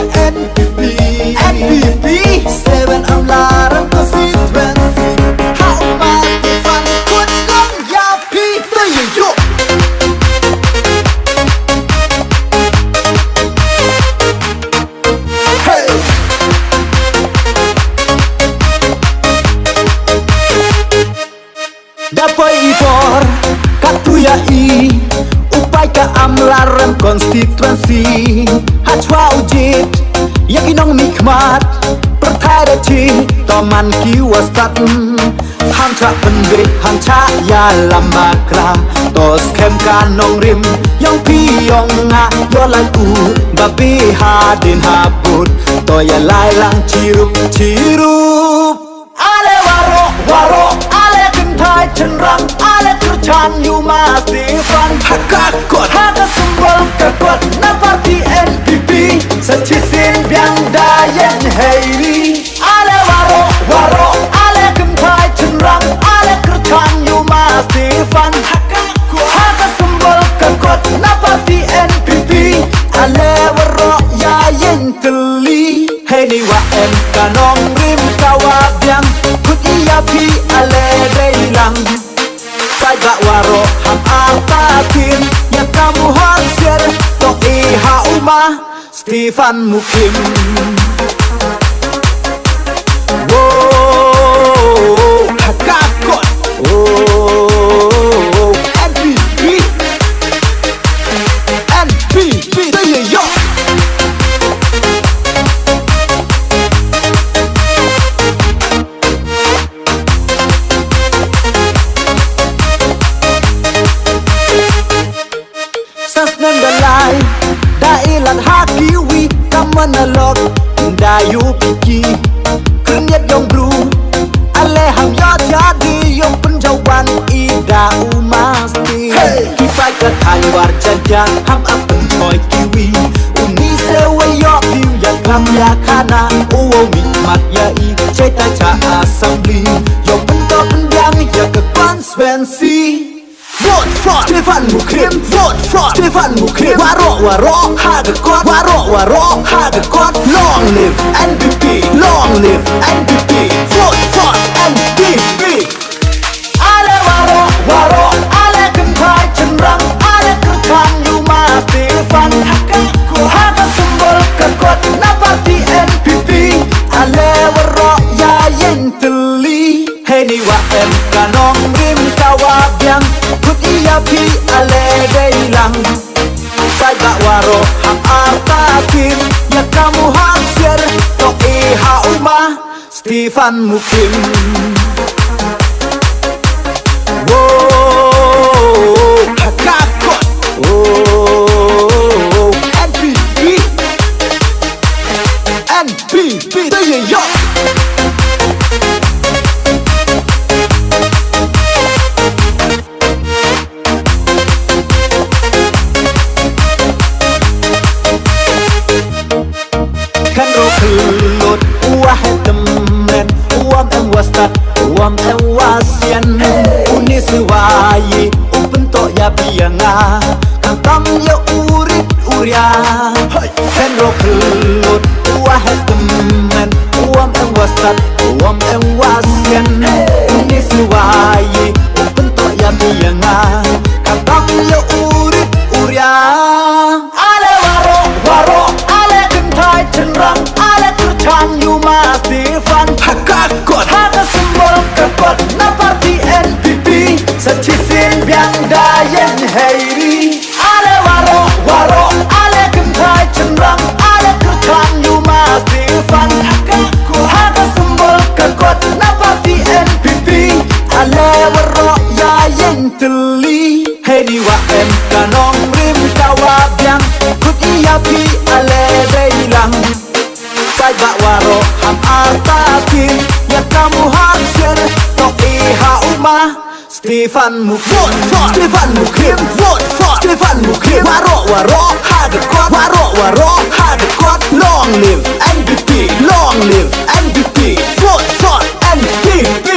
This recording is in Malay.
NPP 7 Amlaran constituency How mas Stefan Kun Long Yapi Tayo Hey Dapat ipor katuya i upai ka Amlaran constituency hachwa ujit yakinong nikmat pertai chi toman kiwastat hamcha penbe hamcha ya lambakra tos kem kanong rim yang piyong nga yolan u babi hadin habut toya lai lang cirup ale waro waro ale kentai cenrang ale tercan you mas Stefan hakakot haka sumbal kakot na parti NPP sechisin biang dayen heiri ale waro waro ale kentai cenrang ale tercan you mas Stefan hakakot haka sumbal kakot na parti NPP ale waro ya yen teli heni wa em kanong rim kawabyang kut iapi ale deilang Saga waro ham artakin yang kamu hansir to iha umah Stefan Mukim Wow hakakot Oh NPP yo Sasnan dalai dailan hakiwi kamanalok dayu piki kenyat yong bru aleham ya jadi yong penjauhan ida umasti kipai ketai warjanja ham apen toy kiwi uni sewe yo piu ya kam ya kana uwo mikmat ya i ceta cha assembly yong pento penjang ya ke konstituensi Vote for Stefan Mukim Vote for Stefan Mukim Waro waro hagakot Waro waro hagakot Long live NPP Long live NPP Vote for NPP Ale waro waro ale kentai cenrang ale kerkan you mas Stefan hakakot haga sumbol kakot na parti NPP ale waro ya yen teli heni wa em kanong rim kawabyang Iapi ale deilang Saga waro ham artakin ya kamu hansir to iha umah Stefan Mukim Wow hakakot Oh NPP yo Kelut uah temen uam em wastat uam em wasian uni suwayi upentok ya bianga kantam ya urit uria kenro kelut uah temen uam em wastat uam em wasian uni suwayi upentok ya bianga kantam ya urit uria ale waro waro ale kentai cenrang ale tercan you mas Stefan hakakot haga sumbol kakot na parti NPP sechisin biang dayen heiri ale waro waro ale kentai cenrang ale tercan you mas Stefan hakakot haga sumbol kakot na parti NPP ale waro ya yen teli heni wa em kanong rim kawabyang kut iapi ale deilang Saga waro ham artakin ya kamu hansir to iha umah Stefan Mukim Stefan Mukim Vote for Stefan Mukim Waro waro hagakot Waro waro hagakot Long live NPP Long live NPP Vote for NPP